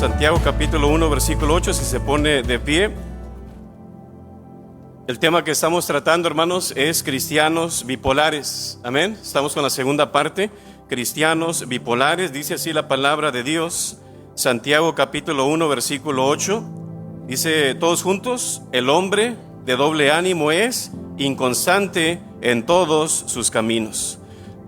Santiago capítulo 1 versículo 8, si se pone de pie. El tema que estamos tratando, hermanos, es cristianos bipolares. Amén. Estamos con la segunda parte, cristianos bipolares. Dice así la palabra de Dios, Santiago capítulo 1 versículo 8. Dice todos juntos: el hombre de doble ánimo es inconstante en todos sus caminos.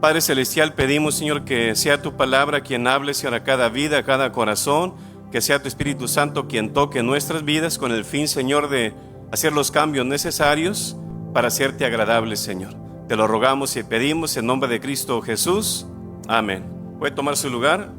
Padre celestial, pedimos, Señor, que sea tu palabra quien hable, Señor, a cada vida, a cada corazón, que sea tu Espíritu Santo quien toque nuestras vidas con el fin, Señor, de hacer los cambios necesarios para hacerte agradable, Señor. Te lo rogamos y pedimos en nombre de Cristo Jesús. Amén. ¿Puede tomar su lugar?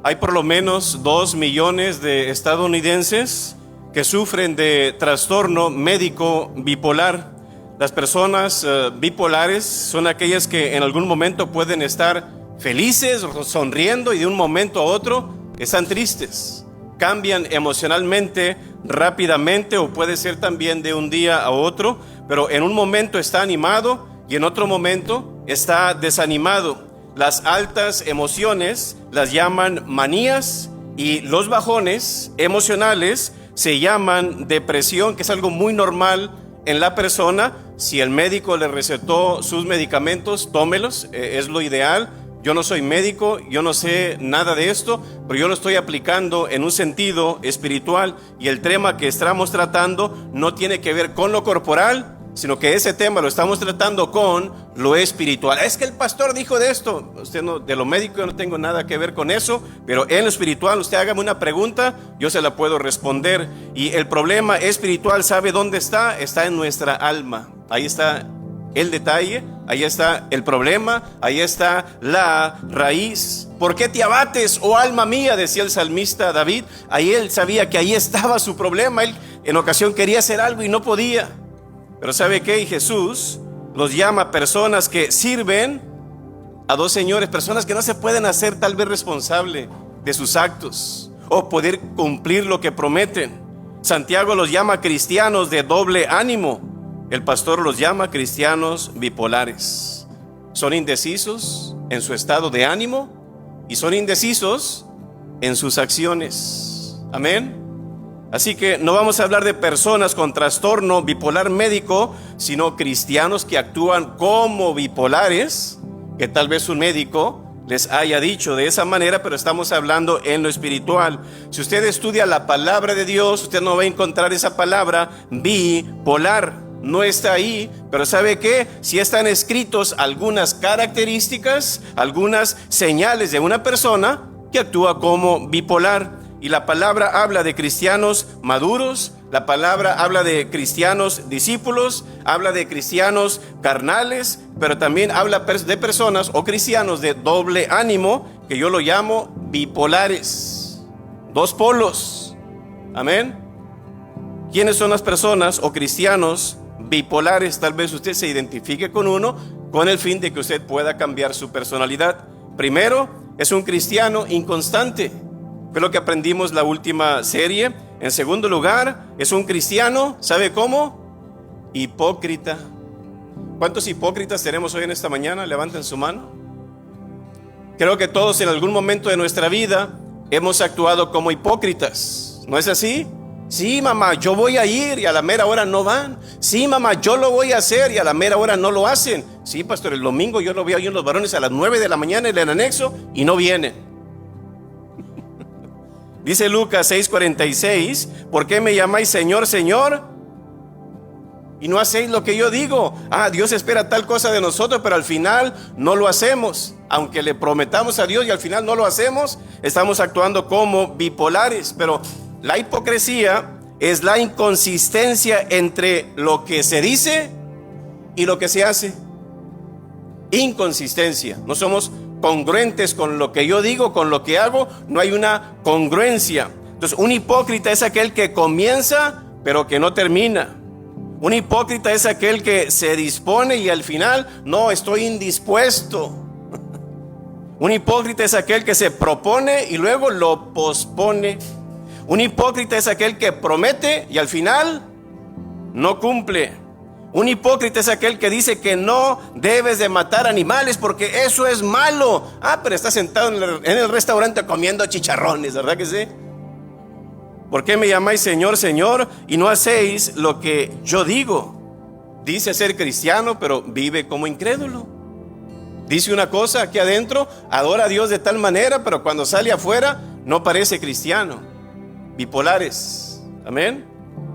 Hay por lo menos 2 millones de estadounidenses que sufren de trastorno médico bipolar. Las personas bipolares son aquellas que en algún momento pueden estar felices, sonriendo, y de un momento a otro están tristes. Cambian emocionalmente rápidamente, o puede ser también de un día a otro, pero en un momento está animado y en otro momento está desanimado. Las altas emociones las llaman manías y los bajones emocionales se llaman depresión, que es algo muy normal en la persona. Si el médico le recetó sus medicamentos, tómelos, es lo ideal. Yo no soy médico, yo no sé nada de esto, pero yo lo estoy aplicando en un sentido espiritual, y el tema que estamos tratando no tiene que ver con lo corporal, sino que ese tema lo estamos tratando con lo espiritual. Es que el pastor dijo de esto. Usted no, de lo médico yo no tengo nada que ver con eso, pero en lo espiritual usted hágame una pregunta, yo se la puedo responder. Y el problema espiritual, ¿sabe dónde está? Está en nuestra alma. Ahí está el detalle, ahí está el problema, ahí está la raíz. ¿Por qué te abates, oh alma mía?, decía el salmista David. Ahí él sabía que ahí estaba su problema. Él en ocasión quería hacer algo y no podía. Pero ¿sabe qué? Y Jesús los llama personas que sirven a dos señores, personas que no se pueden hacer tal vez responsable de sus actos o poder cumplir lo que prometen. Santiago los llama cristianos de doble ánimo. El pastor los llama cristianos bipolares. Son indecisos en su estado de ánimo y son indecisos en sus acciones. Amén. Así que no vamos a hablar de personas con trastorno bipolar médico, sino cristianos que actúan como bipolares, que tal vez un médico les haya dicho de esa manera, pero estamos hablando en lo espiritual. Si usted estudia la palabra de Dios, usted no va a encontrar esa palabra bipolar. No está ahí, pero ¿sabe qué? Si están escritos algunas características, algunas señales de una persona que actúa como bipolar. Y la palabra habla de cristianos maduros, la palabra habla de cristianos discípulos, habla de cristianos carnales, pero también habla de personas o cristianos de doble ánimo, que yo lo llamo bipolares. Dos polos. Amén. ¿Quiénes son las personas o cristianos bipolares? Tal vez usted se identifique con uno, con el fin de que usted pueda cambiar su personalidad. Primero, es un cristiano inconstante. Fue lo que aprendimos la última serie. En segundo lugar, es un cristiano, ¿sabe cómo? Hipócrita. ¿Cuántos hipócritas tenemos hoy en esta mañana? Levanten su mano. Creo que todos en algún momento de nuestra vida hemos actuado como hipócritas. ¿No es así? Sí, mamá, yo voy a ir, y a la mera hora no van. Sí, mamá, yo lo voy a hacer, y a la mera hora no lo hacen. Sí, pastor, el domingo yo lo veo ahí en los varones a las 9 de la mañana en el anexo y no vienen. Dice Lucas 6:46: ¿por qué me llamáis Señor, Señor, y no hacéis lo que yo digo? Dios espera tal cosa de nosotros, pero al final no lo hacemos. Aunque le prometamos a Dios y al final no lo hacemos, estamos actuando como bipolares. Pero la hipocresía es la inconsistencia entre lo que se dice y lo que se hace. Inconsistencia. No somos congruentes con lo que yo digo, con lo que hago. No hay una congruencia. Entonces, un hipócrita es aquel que comienza pero que no termina. Un hipócrita es aquel que se dispone y al final no, estoy indispuesto. Un hipócrita es aquel que se propone y luego lo pospone. Un hipócrita es aquel que promete y al final no cumple. Un hipócrita es aquel que dice que no debes de matar animales porque eso es malo. Pero está sentado en el restaurante comiendo chicharrones, ¿verdad que sí? ¿Por qué me llamáis Señor, Señor y no hacéis lo que yo digo? Dice ser cristiano, pero vive como incrédulo. Dice una cosa aquí adentro, adora a Dios de tal manera, pero cuando sale afuera no parece cristiano. Bipolares. Amén.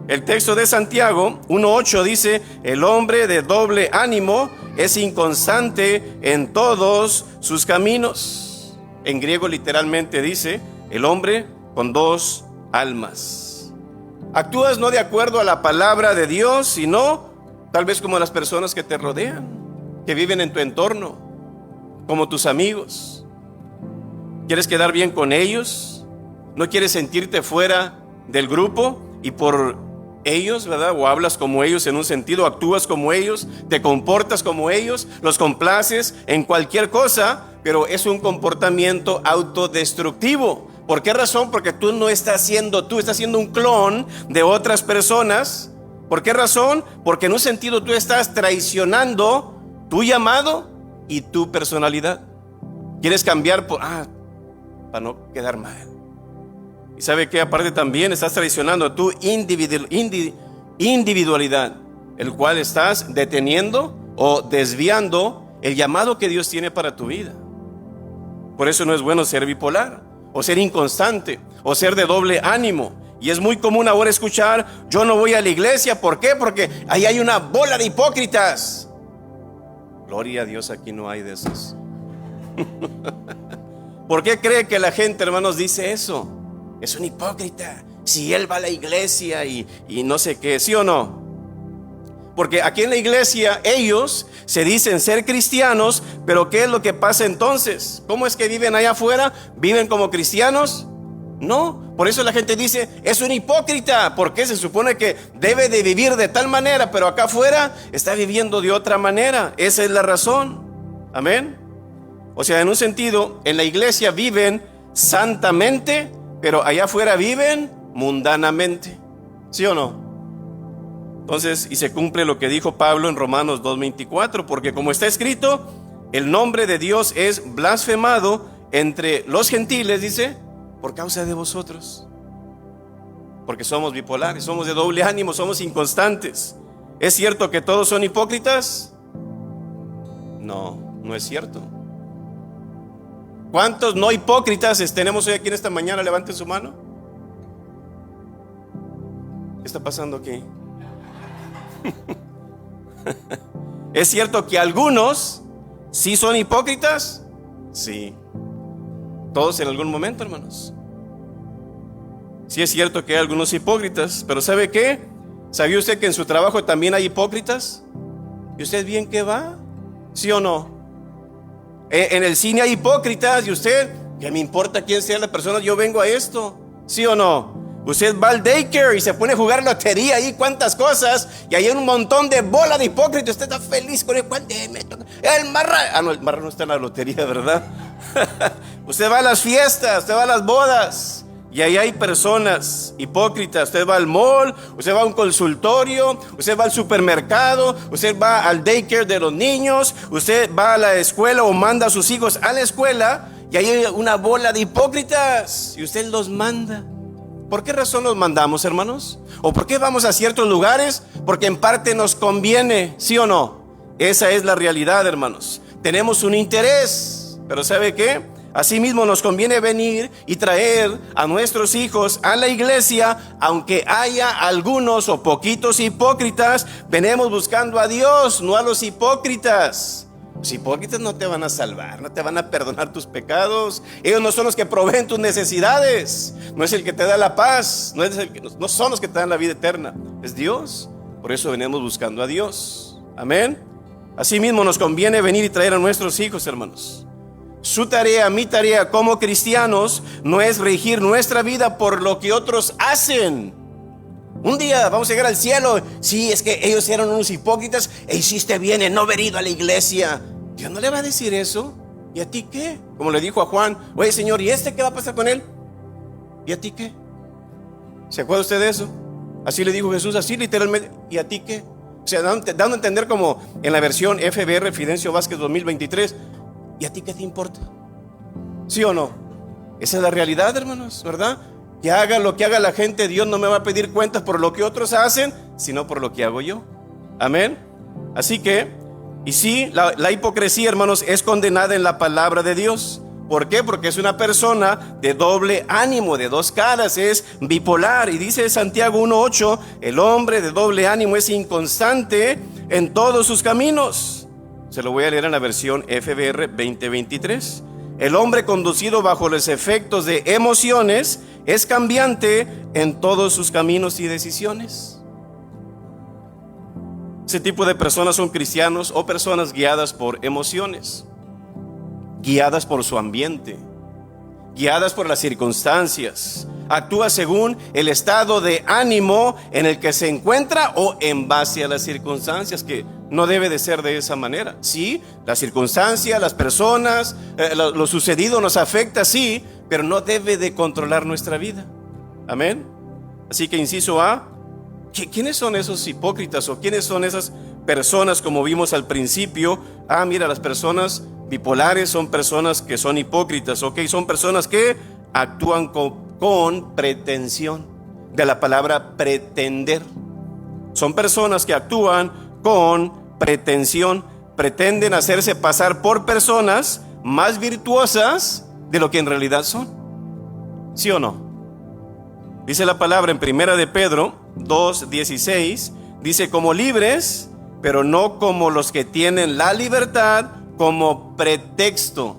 El texto de Santiago 1:8 dice: el hombre de doble ánimo es inconstante en todos sus caminos. En griego literalmente dice: el hombre con dos almas. Actúas no de acuerdo a la palabra de Dios, sino tal vez como las personas que te rodean, que viven en tu entorno, como tus amigos. ¿Quieres quedar bien con ellos? ¿No quieres sentirte fuera del grupo y por ellos, verdad? O hablas como ellos en un sentido, actúas como ellos, te comportas como ellos, los complaces en cualquier cosa, pero es un comportamiento autodestructivo. ¿Por qué razón? Porque tú no estás siendo tú, estás siendo un clon de otras personas. ¿Por qué razón? Porque en un sentido tú estás traicionando tu llamado y tu personalidad. Quieres cambiar para no quedar mal. Y sabe que aparte también estás traicionando tu individualidad, el cual estás deteniendo o desviando el llamado que Dios tiene para tu vida. Por eso no es bueno ser bipolar, o ser inconstante, o ser de doble ánimo. Y es muy común ahora escuchar: yo no voy a la iglesia. ¿Por qué? Porque ahí hay una bola de hipócritas. Gloria a Dios, aquí no hay de esos. ¿Por qué cree que la gente, hermanos, dice eso? Es un hipócrita. Si él va a la iglesia y no sé qué, ¿sí o no? Porque aquí en la iglesia ellos se dicen ser cristianos, pero ¿qué es lo que pasa entonces? ¿Cómo es que viven allá afuera? ¿Viven como cristianos? No, por eso la gente dice: es un hipócrita, porque se supone que debe de vivir de tal manera, pero acá afuera está viviendo de otra manera. Esa es la razón. Amén. O sea, en un sentido, en la iglesia viven santamente, pero allá afuera viven mundanamente. ¿Sí o no? Entonces, y se cumple lo que dijo Pablo en Romanos 2:24, porque como está escrito, el nombre de Dios es blasfemado entre los gentiles, dice, por causa de vosotros. Porque somos bipolares, somos de doble ánimo, somos inconstantes. ¿Es cierto que todos son hipócritas? No, no es cierto. ¿Cuántos no hipócritas tenemos hoy aquí en esta mañana? Levanten su mano. ¿Qué está pasando aquí? ¿Es cierto que algunos sí son hipócritas? Sí. Todos en algún momento, hermanos. Sí es cierto que hay algunos hipócritas, pero ¿sabe qué? ¿Sabía usted que en su trabajo también hay hipócritas? ¿Y usted bien que va? ¿Sí o no? En el cine hay hipócritas. ¿Y usted? ¿Qué me importa quién sea la persona? Yo vengo a esto. ¿Sí o no? Usted va al daycare y se pone a jugar lotería ahí, cuántas cosas, y hay un montón de bola de hipócritas. Usted está feliz con el el marrano. No, el marrano está en la lotería, ¿verdad? Usted va a las fiestas, usted va a las bodas, y ahí hay personas hipócritas. Usted va al mall, usted va a un consultorio, usted va al supermercado, usted va al daycare de los niños, usted va a la escuela o manda a sus hijos a la escuela, y ahí hay una bola de hipócritas, y usted los manda. ¿Por qué razón los mandamos, hermanos? ¿O por qué vamos a ciertos lugares? Porque en parte nos conviene, ¿sí o no? Esa es la realidad, hermanos. Tenemos un interés, pero ¿sabe qué? Asimismo nos conviene venir y traer a nuestros hijos a la iglesia, aunque haya algunos o poquitos hipócritas. Venimos buscando a Dios, no a los hipócritas. Los hipócritas no te van a salvar, no te van a perdonar tus pecados. Ellos no son los que proveen tus necesidades. No es el que te da la paz, no son los que te dan la vida eterna. Es Dios. Por eso venimos buscando a Dios. Amén. Asimismo nos conviene venir y traer a nuestros hijos, hermanos. Su tarea, mi tarea como cristianos, no es regir nuestra vida por lo que otros hacen. Un día vamos a llegar al cielo. Sí, es que ellos eran unos hipócritas e hiciste bien en no haber ido a la iglesia. Dios no le va a decir eso. ¿Y a ti qué? Como le dijo a Juan: oye, Señor, ¿y qué va a pasar con él? ¿Y a ti qué? ¿Se acuerda usted de eso? Así le dijo Jesús, así literalmente. ¿Y a ti qué? sea, dando a entender como en la versión FBR Fidencio Vázquez 2023, ¿y a ti qué te importa? ¿Sí o no? Esa es la realidad, hermanos, ¿verdad? Que haga lo que haga la gente, Dios no me va a pedir cuentas por lo que otros hacen, sino por lo que hago yo. Amén. Así que, y sí, la hipocresía, hermanos, es condenada en la palabra de Dios. ¿Por qué? Porque es una persona de doble ánimo, de dos caras, es bipolar. Y dice Santiago 1:8, el hombre de doble ánimo es inconstante en todos sus caminos. Se lo voy a leer en la versión FBR 2023. El hombre conducido bajo los efectos de emociones es cambiante en todos sus caminos y decisiones. Ese tipo de personas son cristianos o personas guiadas por emociones, guiadas por su ambiente, guiadas por las circunstancias. Actúa según el estado de ánimo en el que se encuentra o en base a las circunstancias, que no debe de ser de esa manera. Sí, las circunstancias, las personas, lo sucedido nos afecta, sí, pero no debe de controlar nuestra vida. Amén. Así que inciso A, ¿quiénes son esos hipócritas o quiénes son esas personas como vimos al principio? Mira, las personas bipolares son personas que son hipócritas, ¿ok? Son personas que actúan con pretensión, de la palabra pretender. Son personas que actúan con pretensión, pretenden hacerse pasar por personas más virtuosas de lo que en realidad son. ¿Sí o no? Dice la palabra en Primera de Pedro 2:16, dice: como libres, pero no como los que tienen la libertad como pretexto.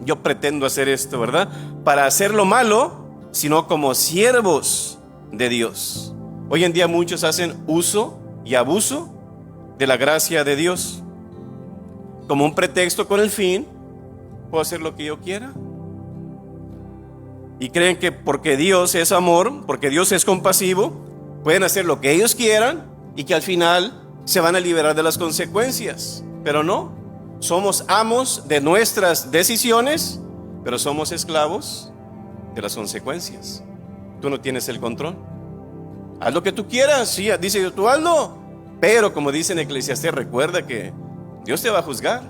Yo pretendo hacer esto, ¿verdad? Para hacer lo malo, sino como siervos de Dios. Hoy en día muchos hacen uso y abuso de la gracia de Dios como un pretexto con el fin, puedo hacer lo que yo quiera. Y creen que porque Dios es amor, porque Dios es compasivo, pueden hacer lo que ellos quieran y que al final se van a liberar de las consecuencias. Pero no, somos amos de nuestras decisiones, pero somos esclavos de las consecuencias. Tú no tienes el control. Haz lo que tú quieras, sí, dice tú hazlo. Pero como dice en Eclesiastés, recuerda que Dios te va a juzgar.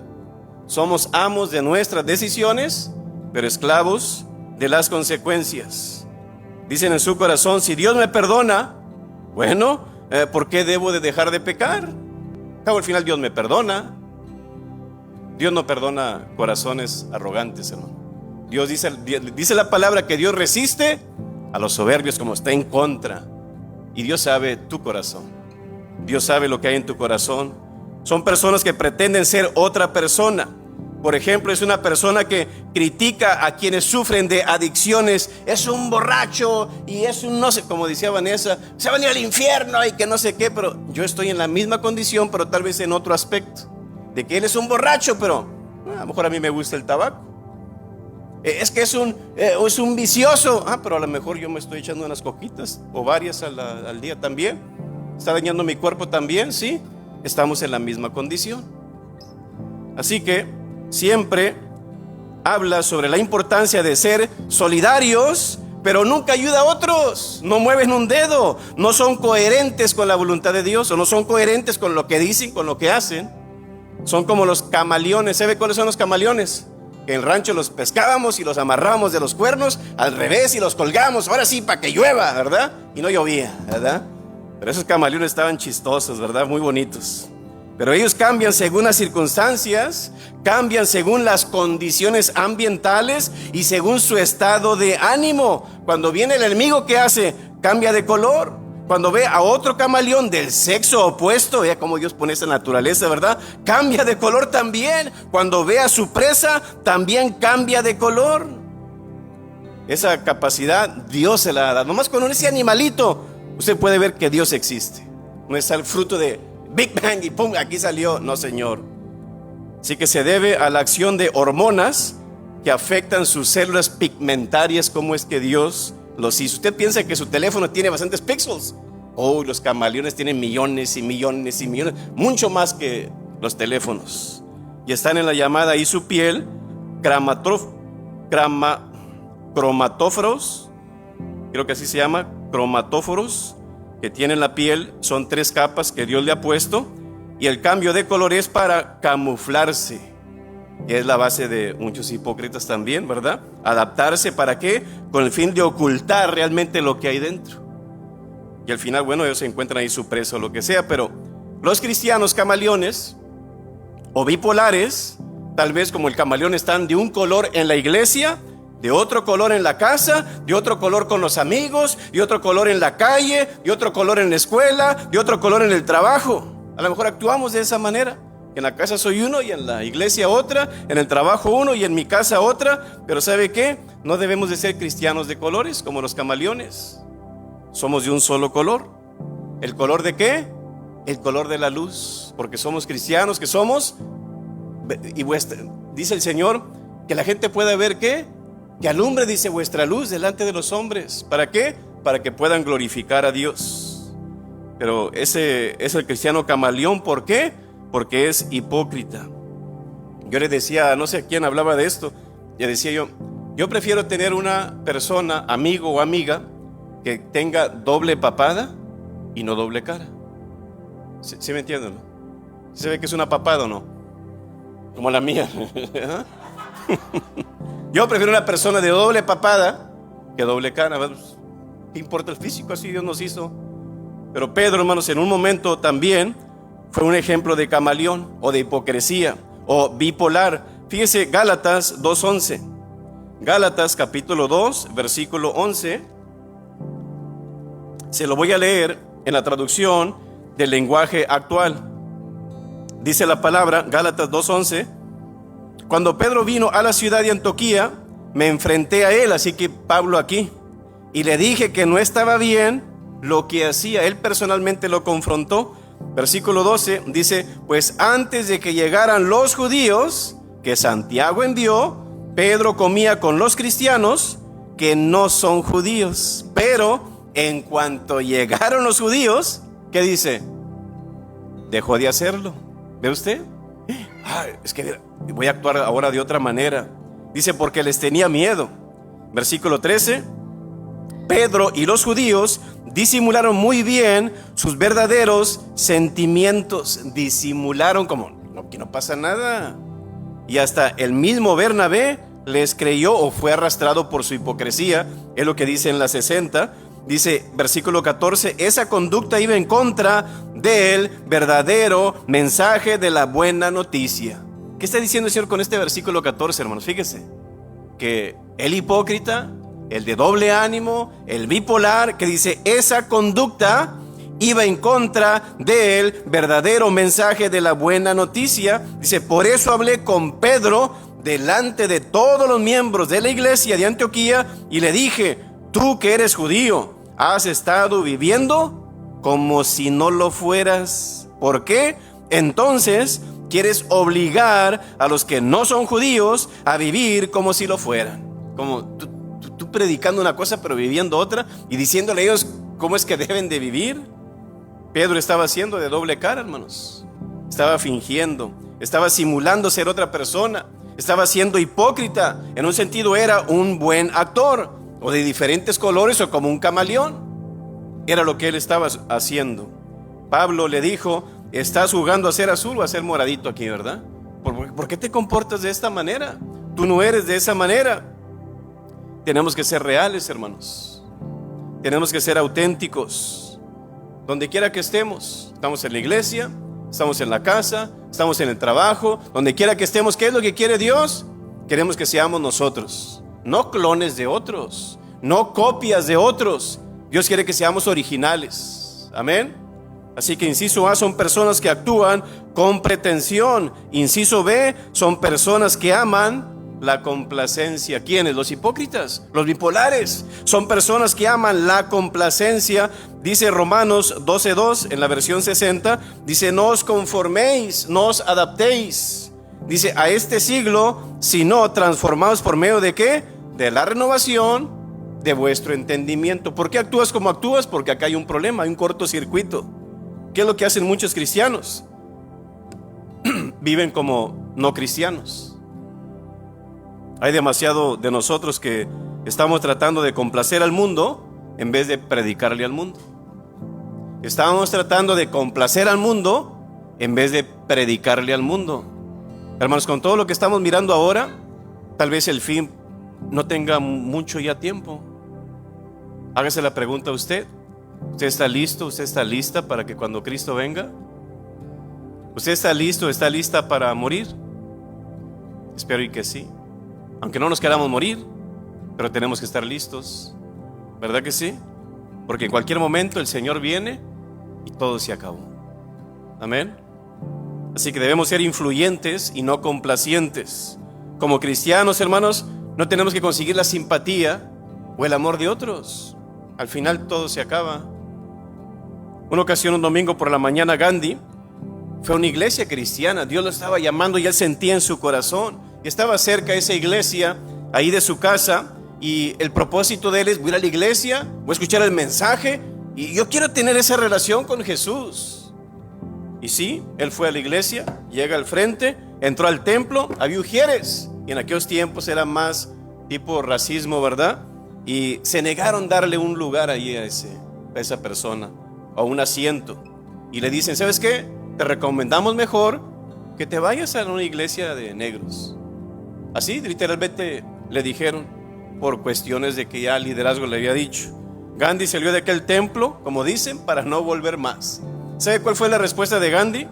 Somos amos de nuestras decisiones, pero esclavos de las consecuencias. Dicen en su corazón: si Dios me perdona, bueno, ¿por qué debo de dejar de pecar? Al final Dios me perdona. Dios no perdona corazones arrogantes, hermano. Dios dice la palabra que Dios resiste a los soberbios como está en contra. Y Dios sabe tu corazón. Dios sabe lo que hay en tu corazón. Son personas que pretenden ser otra persona. Por ejemplo, es una persona que critica a quienes sufren de adicciones. Es un borracho y es un no sé, como decía Vanessa, se va a ir al infierno y que no sé qué. Pero yo estoy en la misma condición, pero tal vez en otro aspecto. De que él es un borracho, pero a lo mejor a mí me gusta el tabaco. Es que es un vicioso. Pero a lo mejor yo me estoy echando unas coquitas o varias al día también. Está dañando mi cuerpo también, sí. Estamos en la misma condición. Así que siempre habla sobre la importancia de ser solidarios, pero nunca ayuda a otros. No mueven un dedo. No son coherentes con la voluntad de Dios, o no son coherentes con lo que dicen, con lo que hacen. Son como los camaleones. ¿Sabe cuáles son los camaleones? Que en el rancho los pescábamos y los amarrábamos de los cuernos al revés y los colgamos. Ahora sí, para que llueva, ¿verdad? Y no llovía, ¿verdad? Pero esos camaleones estaban chistosos, ¿verdad? Muy bonitos. Pero ellos cambian según las circunstancias, cambian según las condiciones ambientales y según su estado de ánimo. Cuando viene el enemigo, ¿qué hace? Cambia de color. Cuando ve a otro camaleón del sexo opuesto, vea cómo Dios pone esa naturaleza, ¿verdad? Cambia de color también. Cuando ve a su presa, también cambia de color. Esa capacidad Dios se la da. Nomás con ese animalito, usted puede ver que Dios existe. No es el fruto de Big Bang y pum, aquí salió. No, señor. Así que se debe a la acción de hormonas que afectan sus células pigmentarias. ¿Cómo es que Dios los hizo? Usted piensa que su teléfono tiene bastantes píxeles. Los camaleones tienen millones y millones y millones, mucho más que los teléfonos. Y están en la llamada y su piel cromatóforos, creo que así se llama, cromatóforos, que tiene en la piel son 3 capas que Dios le ha puesto, y el cambio de color es para camuflarse, que es la base de muchos hipócritas también, ¿verdad? Adaptarse, ¿para qué? Con el fin de ocultar realmente lo que hay dentro. Y al final, bueno, ellos se encuentran ahí su preso o lo que sea. Pero los cristianos camaleones o bipolares, tal vez como el camaleón, están de un color en la iglesia, de otro color en la casa, de otro color con los amigos, de otro color en la calle, de otro color en la escuela, de otro color en el trabajo. A lo mejor actuamos de esa manera. En la casa soy uno y en la iglesia otra, en el trabajo uno y en mi casa otra. Pero ¿sabe qué? No debemos de ser cristianos de colores como los camaleones. Somos de un solo color. ¿El color de qué? El color de la luz. Porque somos cristianos, que somos, y dice el Señor, que la gente pueda ver ¿qué? Que alumbre, dice, vuestra luz delante de los hombres. ¿Para qué? Para que puedan glorificar a Dios. Pero ese es el cristiano camaleón. ¿Por qué? Porque es hipócrita. Yo le decía, no sé quién hablaba de esto, le decía yo prefiero tener una persona, amigo o amiga, que tenga doble papada y no doble cara. ¿Sí me entienden? ¿No? ¿Se ve que es una papada o no? Como la mía. Yo prefiero una persona de doble papada que doble cara. ¿Qué importa el físico? Así Dios nos hizo. Pero Pedro, hermanos, en un momento también fue un ejemplo de camaleón o de hipocresía o bipolar. Fíjese, Gálatas 2:11. Gálatas capítulo 2, versículo 11. Se lo voy a leer en la traducción del lenguaje actual. Dice la palabra, Gálatas 2:11. Cuando Pedro vino a la ciudad de Antioquía, me enfrenté a él, así que Pablo aquí, y le dije que no estaba bien lo que hacía. Él personalmente lo confrontó. Versículo 12 dice, pues antes de que llegaran los judíos que Santiago envió, Pedro comía con los cristianos que no son judíos. Pero en cuanto llegaron los judíos, ¿qué dice? Dejó de hacerlo. ¿Ve usted? Es que voy a actuar ahora de otra manera. Dice, porque les tenía miedo. Versículo 13. Pedro y los judíos disimularon muy bien sus verdaderos sentimientos. Disimularon como que no pasa nada. Y hasta el mismo Bernabé les creyó o fue arrastrado por su hipocresía. Es lo que dice en la 60. Dice, versículo 14, esa conducta iba en contra del verdadero mensaje de la buena noticia. ¿Qué está diciendo el Señor con este versículo 14, hermanos? Fíjese, que el hipócrita, el de doble ánimo, el bipolar, que dice, esa conducta iba en contra del verdadero mensaje de la buena noticia. Dice, por eso hablé con Pedro delante de todos los miembros de la iglesia de Antioquía y le dije, tú que eres judío, has estado viviendo como si no lo fueras. ¿Por qué? Entonces quieres obligar a los que no son judíos a vivir como si lo fueran. Como tú predicando una cosa pero viviendo otra y diciéndole a ellos cómo es que deben de vivir. Pedro estaba haciendo de doble cara, hermanos. Estaba fingiendo, estaba simulando ser otra persona, estaba siendo hipócrita. En un sentido era un buen actor, o de diferentes colores, o como un camaleón. Era lo que él estaba haciendo. Pablo le dijo, estás jugando a ser azul o a ser moradito aquí, ¿verdad? ¿Por qué te comportas de esta manera? Tú no eres de esa manera. Tenemos que ser reales, hermanos. Tenemos que ser auténticos. Donde quiera que estemos, estamos en la iglesia, estamos en la casa, estamos en el trabajo, donde quiera que estemos, ¿qué es lo que quiere Dios? Queremos que seamos nosotros. No clones de otros, no copias de otros. Dios quiere que seamos originales. Amén. Así que inciso A, son personas que actúan con pretensión. Inciso B, son personas que aman la complacencia. ¿Quiénes? Los hipócritas, los bipolares. Son personas que aman la complacencia. Dice Romanos 12:2 en la versión 60. Dice, no os conforméis, no os adaptéis. Dice, a este siglo, sino transformados por medio de ¿qué? De la renovación de vuestro entendimiento. ¿Por qué actúas como actúas? Porque acá hay un problema, hay un cortocircuito. ¿Qué es lo que hacen muchos cristianos? Viven como no cristianos. Hay demasiado de nosotros que estamos tratando de complacer al mundo en vez de predicarle al mundo. Estábamos tratando de complacer al mundo en vez de predicarle al mundo. Hermanos, con todo lo que estamos mirando ahora, tal vez el fin no tenga mucho ya tiempo. Hágase la pregunta a usted. ¿Usted está listo? ¿Usted está lista para que cuando Cristo venga? ¿Usted está listo? ¿Está lista para morir? Espero y que sí. Aunque no nos queramos morir, pero tenemos que estar listos. ¿Verdad que sí? Porque en cualquier momento el Señor viene y todo se acabó. Amén. Así que debemos ser influyentes y no complacientes. Como cristianos, hermanos, no tenemos que conseguir la simpatía o el amor de otros. Al final todo se acaba. Una ocasión, un domingo por la mañana, Gandhi fue a una iglesia cristiana. Dios lo estaba llamando y él sentía en su corazón. Y estaba cerca de esa iglesia, ahí de su casa. Y el propósito de él es voy a ir a la iglesia, voy a escuchar el mensaje. Y yo quiero tener esa relación con Jesús. Y sí, él fue a la iglesia, llega al frente, entró al templo, había ujieres. Y en aquellos tiempos era más tipo racismo, ¿verdad? Y se negaron a darle un lugar ahí a esa persona, o un asiento. Y le dicen, ¿sabes qué? Te recomendamos mejor que te vayas a una iglesia de negros. Así literalmente le dijeron, por cuestiones de que ya el liderazgo le había dicho. Gandhi salió de aquel templo, como dicen, para no volver más. ¿Sabe cuál fue la respuesta de Gandhi?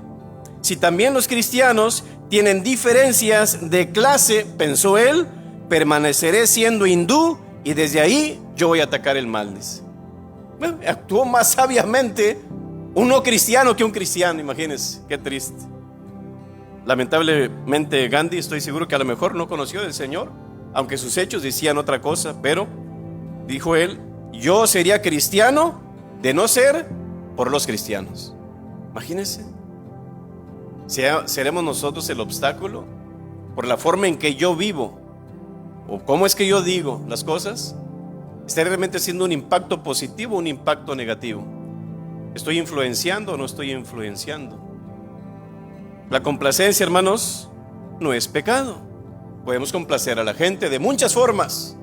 Si también los cristianos tienen diferencias de clase, pensó él, permaneceré siendo hindú y desde ahí yo voy a atacar el mal. Dice. Bueno, actuó más sabiamente un no cristiano que un cristiano, imagínense, qué triste. Lamentablemente Gandhi, estoy seguro que a lo mejor no conoció del Señor, aunque sus hechos decían otra cosa, pero dijo él, yo sería cristiano de no ser por los cristianos. Imagínense, ¿seremos nosotros el obstáculo por la forma en que yo vivo o cómo es que yo digo las cosas? ¿Está realmente haciendo un impacto positivo o un impacto negativo? ¿Estoy influenciando o no estoy influenciando? La complacencia, hermanos, no es pecado. Podemos complacer a la gente de muchas formas,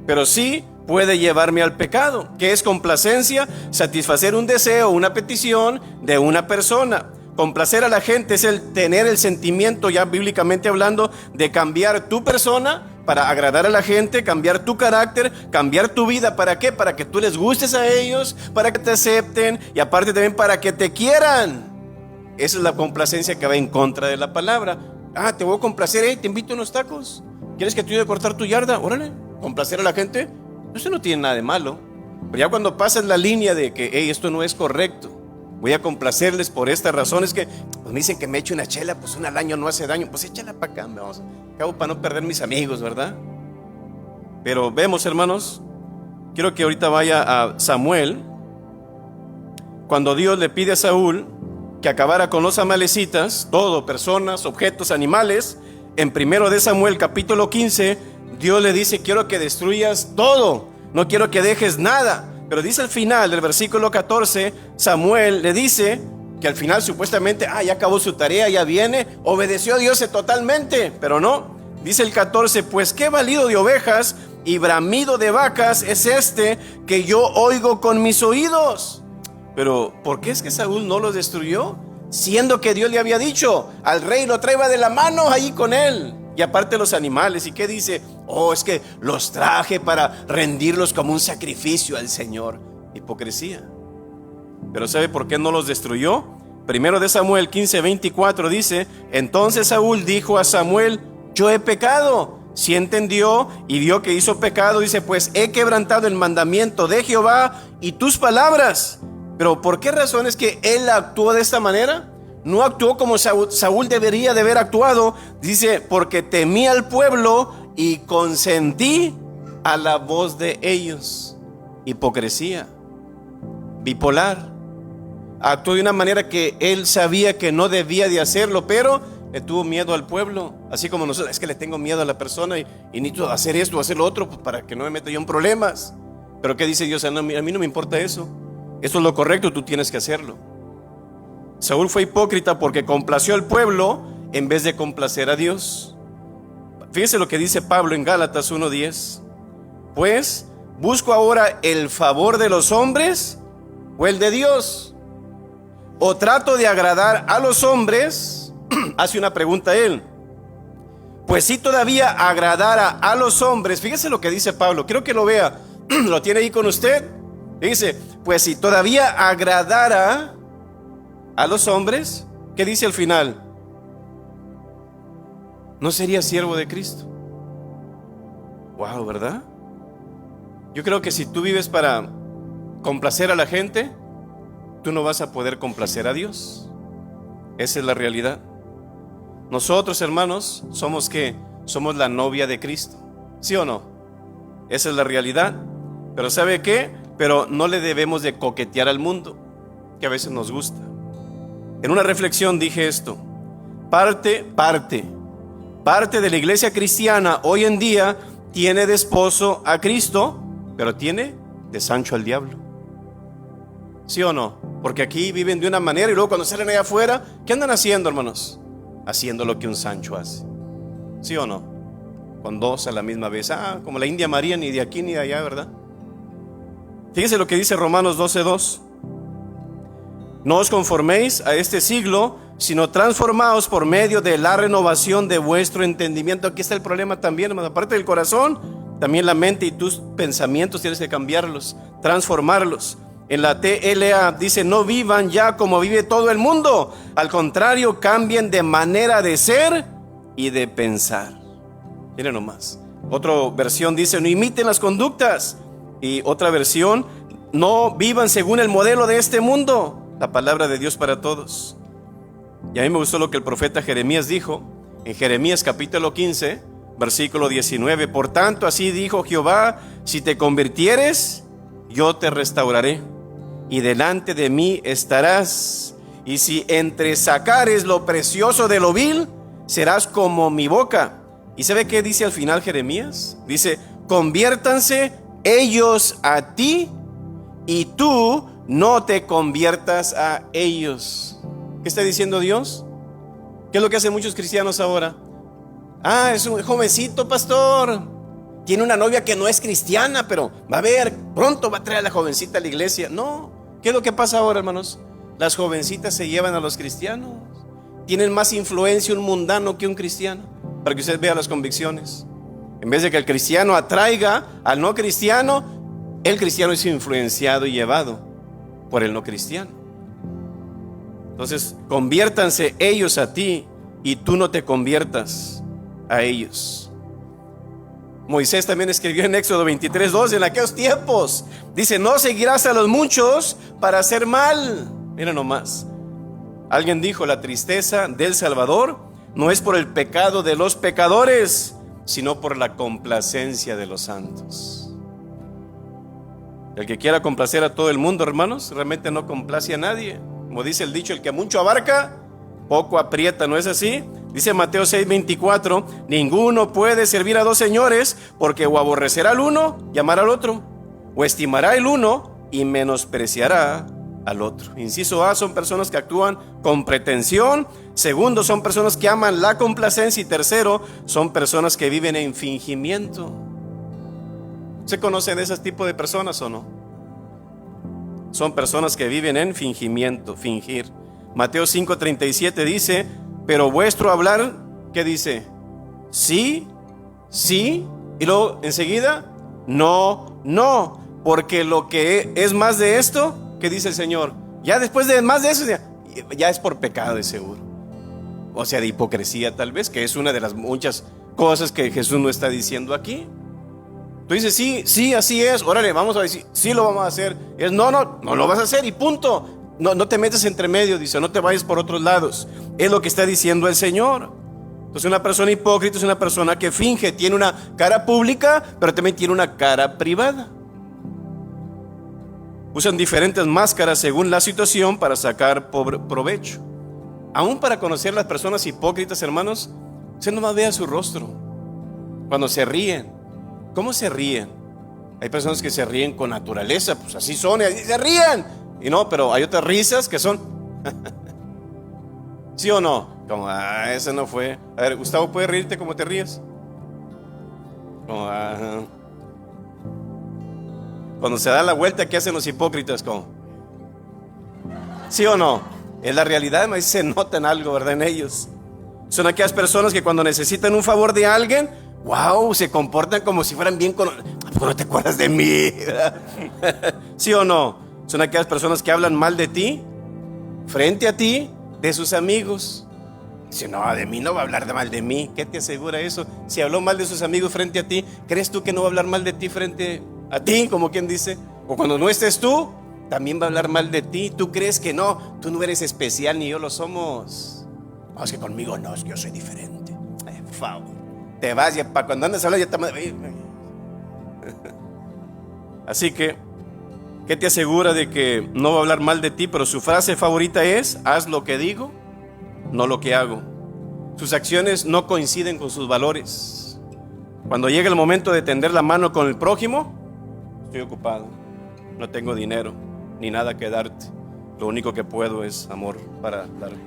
pero sí puede llevarme al pecado. ¿Qué es complacencia? Satisfacer un deseo, una petición de una persona. Complacer a la gente es el tener el sentimiento, ya bíblicamente hablando, de cambiar tu persona para agradar a la gente, cambiar tu carácter, cambiar tu vida. ¿Para qué? Para que tú les gustes a ellos, para que te acepten y aparte también para que te quieran. Esa es la complacencia que va en contra de la palabra. Te voy a complacer, te invito a unos tacos. ¿Quieres que te ayude a cortar tu yarda? Órale, complacer a la gente, eso no tiene nada de malo. Pero ya cuando pasas la línea de que esto no es correcto, voy a complacerles por esta razón, es que pues me dicen que me eche una chela, pues una al año no hace daño, pues échala para acá, vamos, acabo para no perder mis amigos, ¿verdad? Pero vemos, hermanos, quiero que ahorita vaya a Samuel, cuando Dios le pide a Saúl que acabara con los amalecitas, todo, personas, objetos, animales. En 1 de Samuel capítulo 15, Dios le dice, quiero que destruyas todo, no quiero que dejes nada. Pero dice al final del versículo 14, Samuel le dice que al final supuestamente, ya acabó su tarea, ya viene, obedeció a Dios totalmente, pero no. Dice el 14, pues qué balido de ovejas y bramido de vacas es este que yo oigo con mis oídos. Pero ¿por qué es que Saúl no los destruyó? Siendo que Dios le había dicho al rey lo traía de la mano ahí con él. Y aparte los animales. ¿Y qué dice? Es que los traje para rendirlos como un sacrificio al Señor. Hipocresía. Pero ¿sabe por qué no los destruyó? 1 de Samuel 15:24 dice, entonces Saúl dijo a Samuel, yo he pecado. Si entendió y vio que hizo pecado, dice, pues he quebrantado el mandamiento de Jehová y tus palabras. Pero ¿por qué razón es que él actuó de esta manera? No actuó como Saúl debería de haber actuado. Dice, porque temí al pueblo y consentí a la voz de ellos. Hipocresía, bipolar. Actuó de una manera que él sabía que no debía de hacerlo, pero le tuvo miedo al pueblo. Así como nosotros, es que le tengo miedo a la persona y necesito hacer esto o hacer lo otro, pues, para que no me meta yo en problemas. Pero ¿qué dice Dios? A mí no me importa eso. Esto es lo correcto, tú tienes que hacerlo. Saúl fue hipócrita porque complació al pueblo en vez de complacer a Dios. Fíjese lo que dice Pablo en Gálatas 1:10. Pues, ¿busco ahora el favor de los hombres o el de Dios? ¿O trato de agradar a los hombres? Hace una pregunta él. Pues si todavía agradara a los hombres, fíjese lo que dice Pablo, quiero que lo vea, lo tiene ahí con usted. Dice, pues si todavía agradara a los hombres, ¿qué dice al final? No sería siervo de Cristo. Wow, ¿verdad? Yo creo que si tú vives para complacer a la gente, tú no vas a poder complacer a Dios. Esa es la realidad. Nosotros, hermanos, somos ¿qué? Somos la novia de Cristo, ¿sí o no? Esa es la realidad. Pero ¿sabe qué? Pero no le debemos de coquetear al mundo, que a veces nos gusta. En una reflexión dije esto: parte de la iglesia cristiana hoy en día tiene de esposo a Cristo, pero tiene de Sancho al diablo, ¿sí o no? Porque aquí viven de una manera y luego cuando salen allá afuera, ¿qué andan haciendo, hermanos? Haciendo lo que un Sancho hace, ¿sí o no? Con dos a la misma vez, como la India María, ni de aquí ni de allá, ¿verdad? Fíjense lo que dice Romanos 12:2. No os conforméis a este siglo, sino transformaos por medio de la renovación de vuestro entendimiento. Aquí está el problema también, hermano. Aparte del corazón, también la mente y tus pensamientos tienes que cambiarlos, transformarlos. En la TLA dice: no vivan ya como vive todo el mundo, al contrario, cambien de manera de ser y de pensar. Miren nomás. Otra versión dice: no imiten las conductas. Y otra versión: no vivan según el modelo de este mundo. La palabra de Dios para todos. Y a mí me gustó lo que el profeta Jeremías dijo en Jeremías capítulo 15 versículo 19. Por tanto, así dijo Jehová: si te convirtieres, yo te restauraré, y delante de mí estarás. Y si entresacares lo precioso de lo vil, serás como mi boca. ¿Y sabe qué dice al final Jeremías? Dice: conviértanse ellos a ti, y tú no te conviertas a ellos. ¿Qué está diciendo Dios? ¿Qué es lo que hacen muchos cristianos ahora? Es un jovencito, pastor, tiene una novia que no es cristiana, pero va a ver, pronto va a traer a la jovencita a la iglesia. No, ¿qué es lo que pasa ahora, hermanos? Las jovencitas se llevan a los cristianos. Tienen más influencia un mundano que un cristiano, para que usted vea las convicciones. En vez de que el cristiano atraiga al no cristiano, el cristiano es influenciado y llevado por el no cristiano. Entonces, conviértanse ellos a ti, y tú no te conviertas a ellos. Moisés también escribió en Éxodo 23:2: en aquellos tiempos, dice, no seguirás a los muchos para hacer mal. Mira nomás. Alguien dijo: la tristeza del Salvador no es por el pecado de los pecadores, sino por la complacencia de los santos. El que quiera complacer a todo el mundo, hermanos, realmente no complace a nadie. Como dice el dicho: el que mucho abarca, poco aprieta, ¿no es así? Dice Mateo 6:24: ninguno puede servir a dos señores, porque o aborrecerá al uno y amará al otro, o estimará el uno y menospreciará al otro. Inciso A: son personas que actúan con pretensión. Segundo, son personas que aman la complacencia. Y tercero, son personas que viven en fingimiento. ¿Se conocen de ese tipo de personas o no? Son personas que viven en fingimiento, fingir. Mateo 5:37 dice: pero vuestro hablar, ¿qué dice? Sí, sí, y luego enseguida, no, no, porque lo que es más de esto, ¿qué dice el Señor? Ya después de más de eso, ya es por pecado de seguro. O sea, de hipocresía tal vez, que es una de las muchas cosas que Jesús no está diciendo aquí. Tú dices: sí, sí, así es, órale, vamos a decir, sí lo vamos a hacer. Es no lo vas a hacer y punto. No te metas entre medio, dice, no te vayas por otros lados. Es lo que está diciendo el Señor. Entonces, una persona hipócrita es una persona que finge, tiene una cara pública, pero también tiene una cara privada. Usan diferentes máscaras según la situación para sacar provecho. Aún para conocer las personas hipócritas, hermanos, usted nomás vea su rostro. Cuando se ríen, ¿cómo se ríen? Hay personas que se ríen con naturaleza, pues así son, y así se ríen. Y no, pero hay otras risas que son ¿sí o no? Como, ese no fue. A ver, Gustavo, ¿puedes reírte como te ríes? Como, Cuando se da la vuelta, ¿qué hacen los hipócritas? Como, ¿sí o no? Es la realidad, más se notan algo, ¿verdad? En ellos. Son aquellas personas que cuando necesitan un favor de alguien, wow, se comportan como si fueran bien ¿Por no te acuerdas de mí? ¿Sí o no? Son aquellas personas que hablan mal de ti, frente a ti, de sus amigos. Dice, no, de mí no va a hablar mal de mí. ¿Qué te asegura eso? Si habló mal de sus amigos frente a ti, ¿crees tú que no va a hablar mal de ti frente a ti? Como quien dice. O cuando no estés tú, también va a hablar mal de ti. ¿Tú crees que no? Tú no eres especial, ni yo lo somos. No, es que conmigo no, es que yo soy diferente. Por favor. Te vas, ya para cuando andas a hablar ya te... Así que, ¿qué te asegura de que no va a hablar mal de ti? Pero su frase favorita es: haz lo que digo, no lo que hago. Sus acciones no coinciden con sus valores. Cuando llega el momento de tender la mano con el prójimo, estoy ocupado, no tengo dinero ni nada que darte. Lo único que puedo es amor para darte.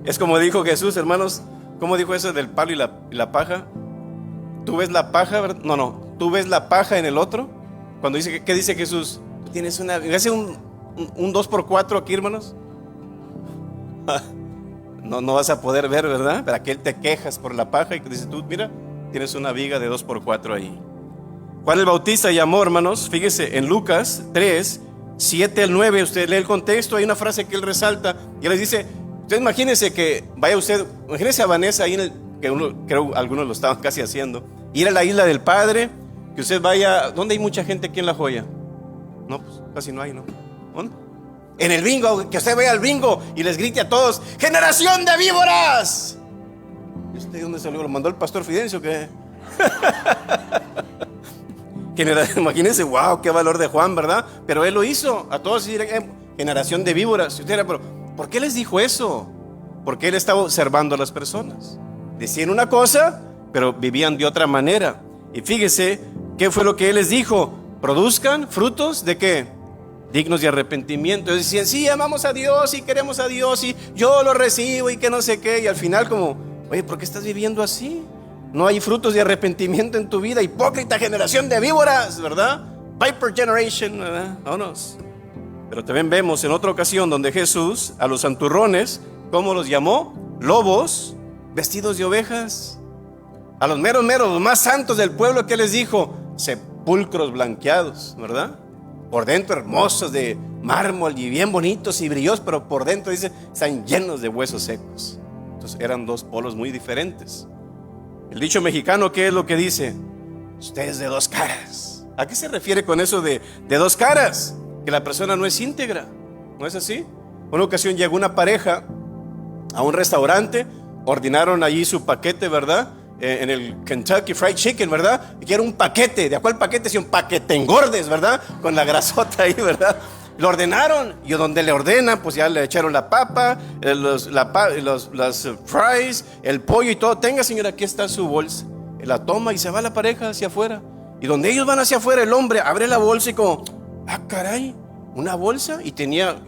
Es como dijo Jesús, hermanos. ¿Cómo dijo eso del palo y la paja? ¿Tú ves la paja, verdad? No, ¿tú ves la paja en el otro? Cuando dice, ¿qué dice Jesús? Tú tienes hace un 2x4 aquí, hermanos. No vas a poder ver, ¿verdad? Pero aquel te quejas por la paja y dice, tú, mira, tienes una viga de 2x4 ahí. Juan el Bautista llamó, hermanos, fíjese, en Lucas 3, 7 al 9, usted lee el contexto, hay una frase que él resalta y él les dice, usted imagínese a Vanessa ahí creo algunos lo estaban casi haciendo, ir a la isla del Padre, que usted vaya, ¿dónde hay mucha gente aquí en La Joya? No, pues casi no hay, ¿no? ¿Dónde? En el bingo, que usted vaya al bingo y les grite a todos, ¡generación de víboras! ¿Y usted dónde salió? ¿Lo mandó el pastor Fidencio o qué? Imagínense, wow, qué valor de Juan, ¿verdad? Pero él lo hizo, a todos generación de víboras. Pero ¿por qué les dijo eso? Porque él estaba observando a las personas. Decían una cosa, pero vivían de otra manera. Y fíjese, ¿qué fue lo que él les dijo? Produzcan frutos de ¿qué? Dignos de arrepentimiento. Ellos decían, sí, amamos a Dios y queremos a Dios y yo lo recibo y que no sé qué. Y al final como, oye, ¿por qué estás viviendo así? No hay frutos de arrepentimiento en tu vida. Hipócrita generación de víboras, ¿verdad? Viper generation, ¿verdad? Vámonos. Pero también vemos en otra ocasión donde Jesús a los santurrones, ¿cómo los llamó? Lobos vestidos de ovejas. A los meros, los más santos del pueblo, ¿qué les dijo? Sepulcros blanqueados, ¿verdad? Por dentro hermosos de mármol y bien bonitos y brillosos, pero por dentro dice, están llenos de huesos secos. Entonces eran dos polos muy diferentes. El dicho mexicano, ¿qué es lo que dice? Usted es de dos caras. ¿A qué se refiere con eso de dos caras? Que la persona no es íntegra. ¿No es así? Una ocasión llegó una pareja a un restaurante, ordenaron allí su paquete, ¿verdad? En el Kentucky Fried Chicken, ¿verdad? Y que era un paquete. ¿De cuál paquete? Sí, un paquete engordes, ¿verdad? Con la grasota ahí, ¿verdad? Lo ordenaron y donde le ordenan, pues ya le echaron la papa, las fries, el pollo y todo. Tenga, señora, aquí está su bolsa. La toma y se va la pareja hacia afuera. Y donde ellos van hacia afuera, el hombre abre la bolsa y como, ah, caray, una bolsa. Y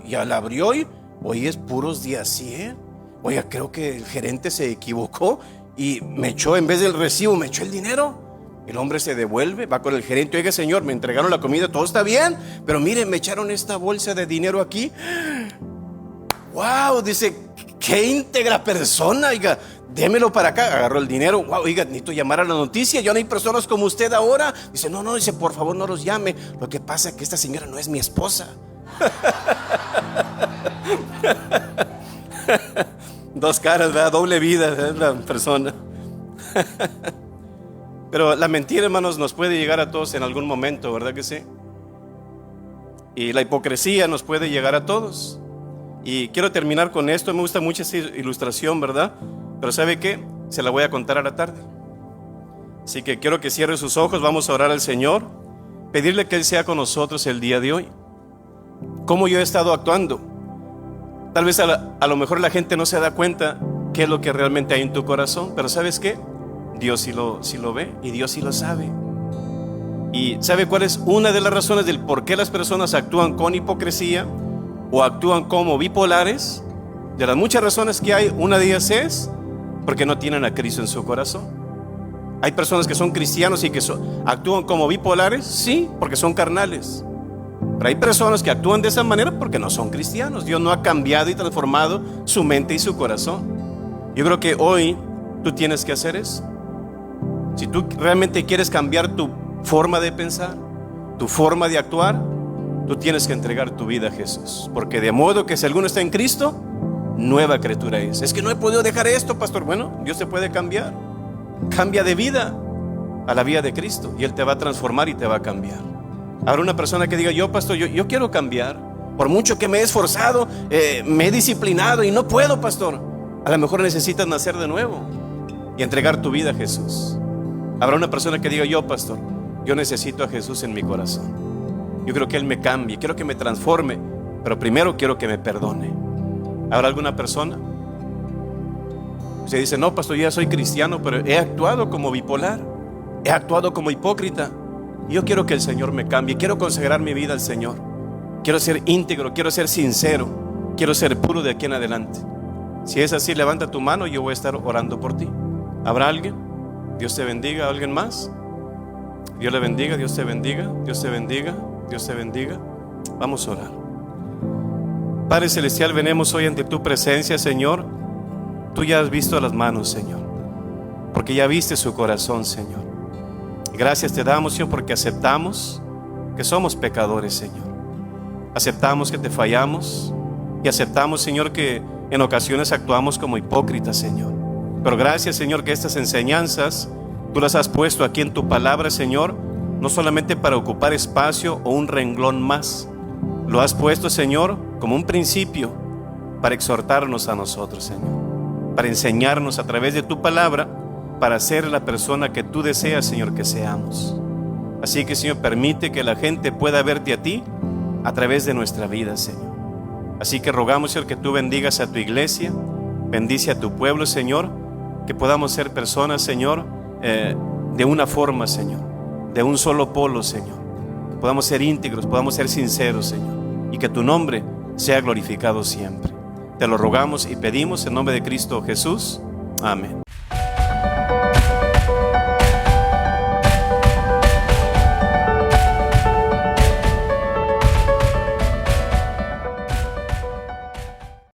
ya la abrió y, oye, es puros días 100. Oiga, creo que el gerente se equivocó y me echó, en vez del recibo, me echó el dinero. El hombre se devuelve, va con el gerente, oiga señor, me entregaron la comida, todo está bien, pero mire, me echaron esta bolsa de dinero aquí. Wow, dice, qué íntegra persona, oiga, démelo para acá. Agarró el dinero, wow, oiga, necesito llamar a la noticia, ya no hay personas como usted ahora. Dice, no, dice, por favor no los llame, lo que pasa es que esta señora no es mi esposa. Dos caras, ¿verdad? Doble vida, ¿verdad? La persona. Pero la mentira, hermanos, nos puede llegar a todos en algún momento, ¿verdad que sí? Y la hipocresía nos puede llegar a todos. Y quiero terminar con esto. Me gusta mucho esta ilustración, ¿verdad? Pero ¿sabe qué? Se la voy a contar a la tarde. Así que quiero que cierre sus ojos. Vamos a orar al Señor, pedirle que Él sea con nosotros el día de hoy. ¿Cómo yo he estado actuando? Tal vez a lo mejor la gente no se da cuenta qué es lo que realmente hay en tu corazón. Pero ¿sabes qué? Dios sí lo ve y Dios sí lo sabe. ¿Y sabe cuál es una de las razones del por qué las personas actúan con hipocresía o actúan como bipolares? De las muchas razones que hay, una de ellas es porque no tienen a Cristo en su corazón. Hay personas que son cristianos y que actúan como bipolares, sí, porque son carnales. Pero hay personas que actúan de esa manera porque no son cristianos. Dios no ha cambiado y transformado su mente y su corazón. Yo creo que hoy tú tienes que hacer eso. Si tú realmente quieres cambiar tu forma de pensar, tu forma de actuar, tú tienes que entregar tu vida a Jesús. Porque de modo que si alguno está en Cristo, nueva criatura es. Es que no he podido dejar esto, pastor. Bueno, Dios te puede cambiar. Cambia de vida a la vida de Cristo y Él te va a transformar y te va a cambiar. Habrá una persona que diga, yo pastor, yo quiero cambiar. Por mucho que me he esforzado, me he disciplinado y no puedo, pastor. A lo mejor necesitas nacer de nuevo y entregar tu vida a Jesús. Habrá una persona que diga, yo pastor, yo necesito a Jesús en mi corazón. Yo quiero que Él me cambie, quiero que me transforme, pero primero quiero que me perdone. ¿Habrá alguna persona? Usted dice, no pastor, yo ya soy cristiano, pero he actuado como bipolar, he actuado como hipócrita. Yo quiero que el Señor me cambie, quiero consagrar mi vida al Señor. Quiero ser íntegro, quiero ser sincero, quiero ser puro de aquí en adelante. Si es así, levanta tu mano y yo voy a estar orando por ti. ¿Habrá alguien? Dios te bendiga. ¿Alguien más? Dios le bendiga, Dios te bendiga, Dios te bendiga, Dios te bendiga. Vamos a orar. Padre Celestial, venimos hoy ante tu presencia, Señor. Tú ya has visto las manos, Señor, porque ya viste su corazón, Señor. Gracias te damos, Señor, porque aceptamos que somos pecadores, Señor. Aceptamos que te fallamos y aceptamos, Señor, que en ocasiones actuamos como hipócritas, Señor. Pero gracias, Señor, que estas enseñanzas tú las has puesto aquí en tu palabra, Señor, no solamente para ocupar espacio o un renglón más. Lo has puesto, Señor, como un principio para exhortarnos a nosotros, Señor, para enseñarnos a través de tu palabra, para ser la persona que tú deseas, Señor, que seamos. Así que, Señor, permite que la gente pueda verte a ti a través de nuestra vida, Señor. Así que rogamos, Señor, que tú bendigas a tu iglesia, bendice a tu pueblo, Señor, que podamos ser personas, Señor, de una forma, Señor, de un solo polo, Señor, que podamos ser íntegros, podamos ser sinceros, Señor, y que tu nombre sea glorificado siempre. Te lo rogamos y pedimos en nombre de Cristo Jesús. Amén.